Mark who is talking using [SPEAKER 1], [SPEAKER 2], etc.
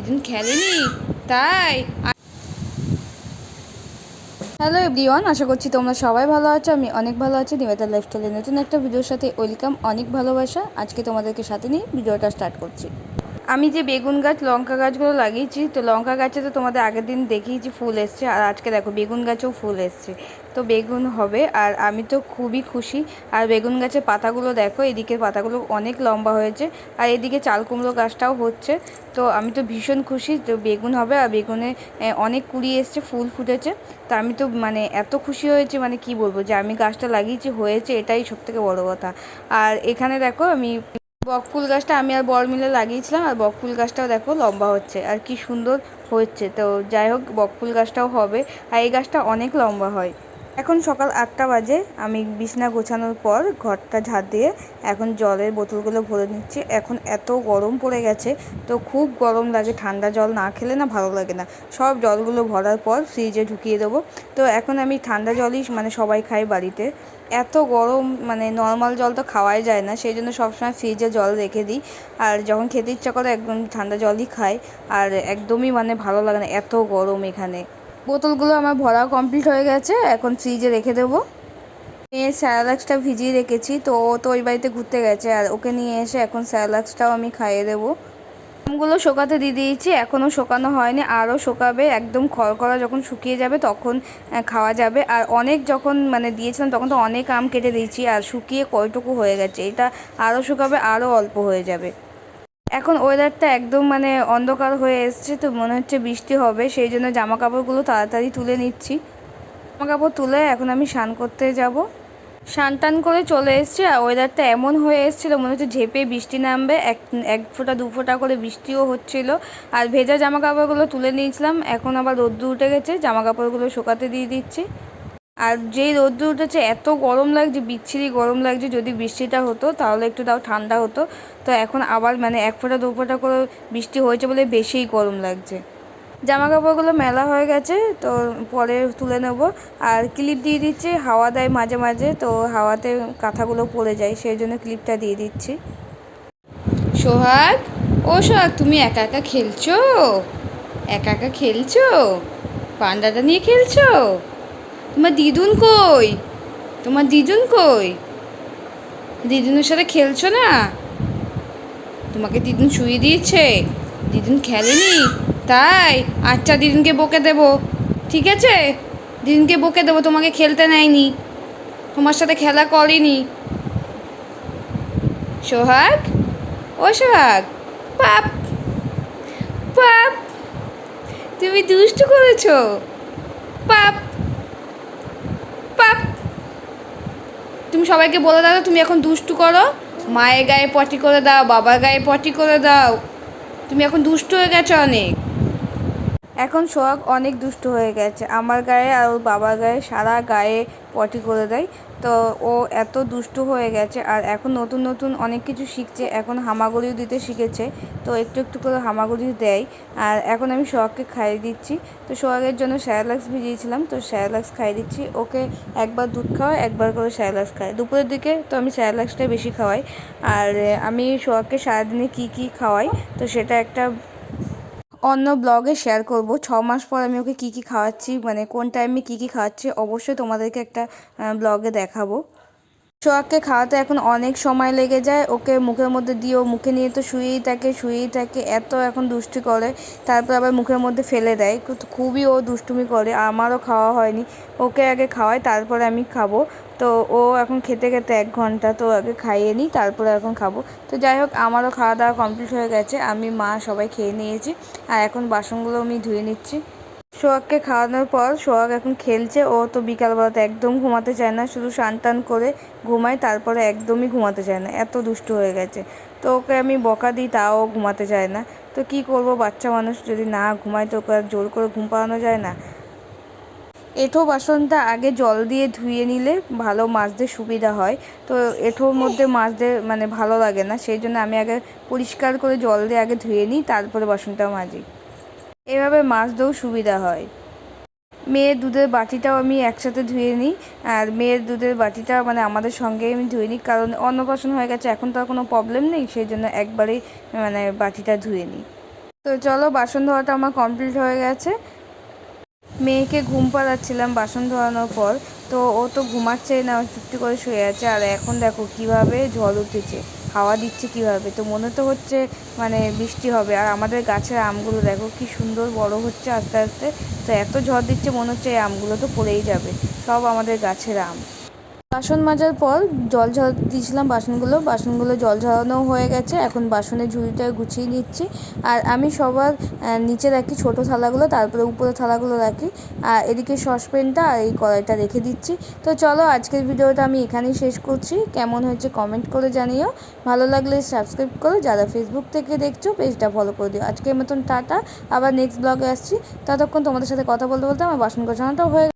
[SPEAKER 1] দিদুন খেলেনি তাই। হ্যালো এভরিওয়ান, আশা করছি তোমরা সবাই ভালো আছো। আমি অনেক ভালো আছি। নিবেদিতা লাইফস্টাইলের নতুন একটা ভিডিওর সাথে ওয়েলকাম, অনেক ভালোবাসা। আজকে তোমাদেরকে সাথে নিয়ে ভিডিওটা স্টার্ট করছি। আমি যে বেগুন গাছ লঙ্কা গাছগুলো লাগিয়েছি, তো লঙ্কা গাছে তো তোমাদের আগের দিন দেখিয়েছি ফুল এসছে, আর আজকে দেখো বেগুন গাছেও ফুল এসছে। তো বেগুন হবে আর আমি তো খুবই খুশি। আর বেগুন গাছের পাতাগুলো দেখো, এদিকের পাতাগুলো অনেক লম্বা হয়েছে, আর এদিকে চাল কুমড়ো গাছটাও হচ্ছে। তো আমি তো ভীষণ খুশি, তো বেগুন হবে আর বেগুনে অনেক কুড়ি এসছে, ফুল ফুটেছে। তো আমি তো মানে এত খুশি হয়েছি, মানে কি বলবো, যে আমি গাছটা লাগিয়েছি হয়েছে, এটাই সবথেকে বড় কথা। আর এখানে দেখো আমি বকফুল গাছটা আমি আর বর মিলে লাগিয়েছিলাম, আর বকফুল গাছটাও দেখো লম্বা হচ্ছে আর কি সুন্দর হচ্ছে। তো যাই হোক, বকফুল গাছটাও হবে, আর এই গাছটা অনেক লম্বা হয়। এখন সকাল 8টা বাজে। আমি বিছনা গোছানোর পর ঘরটা ঝাড় দিয়ে এখন জলের বোতলগুলো ভরে নিচ্ছি। এখন এত গরম পড়ে গেছে, তো খুব গরম লাগে, ঠান্ডা জল না খেলে না ভালো লাগে না। সব জলগুলো ভরার পর ফ্রিজে ঢুকিয়ে দেবো। তো এখন আমি ঠান্ডা জলই মানে সবাই খাই বাড়িতে। এত গরম মানে নর্মাল জল তো খাওয়াই যায় না, সেই জন্য সবসময় ফ্রিজে জল রেখে দিই। আর যখন খেতে ইচ্ছা করে একদম ঠান্ডা জলই খাই। আর একদমই মানে ভালো লাগে না, এত গরম এখানে। বোতলগুলো আমার ভরা কমপ্লিট হয়ে গেছে, এখন ফ্রিজে রেখে দেবো। মেয়ের স্যারালাক্সটা ভিজিয়ে রেখেছি, তো ও তো ওই বাড়িতে ঘুরতে গেছে, আর ওকে নিয়ে এসে এখন স্যারালাক্সটাও আমি খাইয়ে দেবো। আমগুলো শোকাতে দিয়ে দিয়েছি, এখনও শোকানো হয়নি, আরও শোকাবে। একদম খড়খড়া যখন শুকিয়ে যাবে তখন খাওয়া যাবে। আর অনেক যখন মানে দিয়েছিলাম তখন তো অনেক আম কেটে দিয়েছি, আর শুকিয়ে কয়টুকু হয়ে গেছে, এটা আরও শুকাবে, আরও অল্প হয়ে যাবে। এখন ওয়েদারটা একদম মানে অন্ধকার হয়ে এসছে, তো মনে হচ্ছে বৃষ্টি হবে, সেই জন্য জামা কাপড়গুলো তাড়াতাড়ি তুলে নিচ্ছি। জামা কাপড় তুলে এখন আমি স্নান করতে যাব। স্নান টান করে চলে এসেছি, আর ওয়েদারটা এমন হয়ে এসেছিলো মনে হচ্ছে ঝেঁপে বৃষ্টি নামবে, এক এক ফোঁটা দু ফোঁটা করে বৃষ্টিও হচ্ছিল। আর ভেজা জামা কাপড়গুলো তুলে নিয়েছিলাম, এখন আবার রোদ্দুর উঠে গেছে, জামা কাপড়গুলো শুকাতে দিয়ে দিচ্ছি। আর যেই রোদ্দুর উঠেছে এত গরম লাগছে, বিচ্ছিরি গরম লাগছে। যদি বৃষ্টিটা হতো তাহলে একটু তাও ঠান্ডা হতো। তো এখন আবার মানে এক ফোঁটা দু ফোঁটা করে বৃষ্টি হয়েছে বলে বেশিই গরম লাগছে। জামা কাপড়গুলো মেলা হয়ে গেছে, তো পরে তুলে নেব। আর ক্লিপ দিয়ে দিচ্ছি, হাওয়া দেয় মাঝে মাঝে, তো হাওয়াতে কাঁথাগুলো পড়ে যায়, সেই জন্য ক্লিপটা দিয়ে দিচ্ছি। সোহাগ, ও সোহাগ, তুমি একা একা খেলছো? একা একা খেলছো? পান্ডাটা নিয়ে খেলছো? তোমার দিদুন কই? তোমার দিদুন কই? দিদুনের সাথে খেলছো না? তোমাকে দিদুন শুইয়ে দিয়েছে? দিদুন খেলেনি তাই? আচ্ছা, দিদুনকে বকে দেবো, ঠিক আছে? দিদুনকে বকে দেবো, তোমাকে খেলতে নেয়নি, তোমার সাথে খেলা করেনি। সোহাগ, ও সোহাগ, পাপ পাপ, তুমি দুষ্টু করেছো। পাপ পাপ, তুমি সবাইকে বলে দাও তুমি এখন দুষ্টু করো। মায়ের গায়ে পটি করে দাও, বাবার গায়ে পটি করে দাও, তুমি এখন দুষ্টু হয়ে গেছো অনেক। এখন সোহাগ অনেক দুষ্ট হয়ে গেছে, আমার গায়ে আর ওর বাবার গায়ে, সারা গায়ে পটি করে দেয়। তো ও এত দুষ্টু হয়ে গেছে, আর এখন নতুন নতুন অনেক কিছু শিখছে, এখন হামাগুড়িও দিতে শিখেছে। তো একটু একটু করে হামাগুড়ি দেয়। আর এখন আমি সোহাগকে খাইয়ে দিচ্ছি। তো সোহাগের জন্য স্যারেলাক্স ভিজিয়েছিলাম, তো স্যারেলাক্স খাইয়ে দিচ্ছি ওকে। একবার দুধ খাওয়াই, একবার করে স্যারেলাক্স খাই দুপুরের দিকে, তো আমি স্যারেলাক্সটাই বেশি খাওয়াই। আর আমি সোহাগকে সারাদিনে কী কী খাওয়াই, তো সেটা একটা অন্য ব্লগে শেয়ার করব। 6 মাস পর আমি ওকে কী কী খাওয়াচ্ছি, মানে কোন টাইমে কী কী খাওয়াচ্ছি, অবশ্যই তোমাদেরকে একটা ব্লগে দেখাবো। সোহাগকে খাওয়াতে এখন অনেক সময় লেগে যায়, ওকে মুখের মধ্যে দিয়ে ও মুখে নিয়ে তো শুয়েই থাকে, এত এখন দুষ্টু করে। তারপর আবার মুখের মধ্যে ফেলে দেয়, খুবই ও দুষ্টুমি করে। আমারও খাওয়া হয়নি, ওকে আগে খাওয়াই তারপরে আমি খাবো। তো ও এখন খেতে খেতে 1 ঘন্টা, তো আগে খাইয়ে নিই তারপরে এখন খাবো। তো যাই হোক, আমারও খাওয়া দাওয়া কমপ্লিট হয়ে গেছে, আমি মা সবাই খেয়ে নিয়েছি। আর এখন বাসনগুলো আমি ধুয়ে নিচ্ছি। সোহাগকে খাওয়ানোর পর সোহাগ এখন খেলছে। ও তো বিকালবেলাতে একদম ঘুমাতে চায় না, শুধু স্নান টান করে ঘুমায়, তারপরে একদমই ঘুমাতে চায় না, এত দুষ্টু হয়ে গেছে। তো ওকে আমি বকা দিই, তাও ঘুমাতে চায় না। তো কি করব, বাচ্চা মানুষ যদি না ঘুমায় তো ওকে আর জোর করে ঘুম পাড়ানো যায় না। এঁঠো বাসনটা আগে জল দিয়ে ধুয়ে নিলে ভালো মাজতে সুবিধা হয়। তো এঁঠোর মধ্যে মাজতে মানে ভালো লাগে না, সেই জন্য আমি আগে পরিষ্কার করে জল দিয়ে আগে ধুয়ে নিই, তারপরে বাসনটা মাজি। এভাবে মাজতেও সুবিধা হয়। মেয়ের দুধের বাটিটাও আমি একসাথে ধুয়ে নিই। আর মেয়ের দুধের বাটিটা মানে আমাদের সঙ্গেই আমি ধুয়ে নিই, কারণ অন্নপ্রাশন হয়ে গেছে, এখন তো আর কোনো প্রবলেম নেই, সেই জন্য একবারেই মানে বাটিটা ধুয়ে নিই। তো তো চলো, বাসন ধোয়াটা আমার কমপ্লিট হয়ে গেছে। মেয়েকে ঘুম পাড়াচ্ছিলাম বাসন ধোয়ানোর পর, তো ও তো ঘুমাচ্ছে না, চুপটি করে শুয়ে আছে। আর এখন দেখো কিভাবে ঝড় উঠেছে, হাওয়া দিচ্ছে কিভাবে, তো মনে তো হচ্ছে মানে বৃষ্টি হবে। আর আমাদের গাছের আমগুলো দেখো কি সুন্দর বড় হচ্ছে আস্তে আস্তে। তো এত ঝড় দিচ্ছে মনে হচ্ছে এই আমগুলো তো পড়েই যাবে, সব আমাদের গাছের আম। বাসন মাজার পর জল ঝরাতে দিয়েছিলাম বাসনগুলো জল ঝরানো হয়ে গেছে। এখন বাসনের ঝুড়িটা গুছিয়ে নিচ্ছি। আর আমি সবার নিচে রাখি ছোটো থালাগুলো, তারপরে উপরে থালাগুলো রাখি। আর এদিকে সসপ্যানটা আর এই কড়াইটা রেখে দিচ্ছি। তো চলো, আজকের ভিডিওটা আমি এখানেই শেষ করছি। কেমন হয়েছে কমেন্ট করে জানিও, ভালো লাগলে সাবস্ক্রাইব করো, যারা ফেসবুক থেকে দেখছো পেজটা ফলো করে দিও। আজকের মতন টাটা, আবার নেক্সট ব্লগে আসছি। ততক্ষণ তোমাদের সাথে কথা বলতে বলতে আমার বাসন গোছানোটাও হয়ে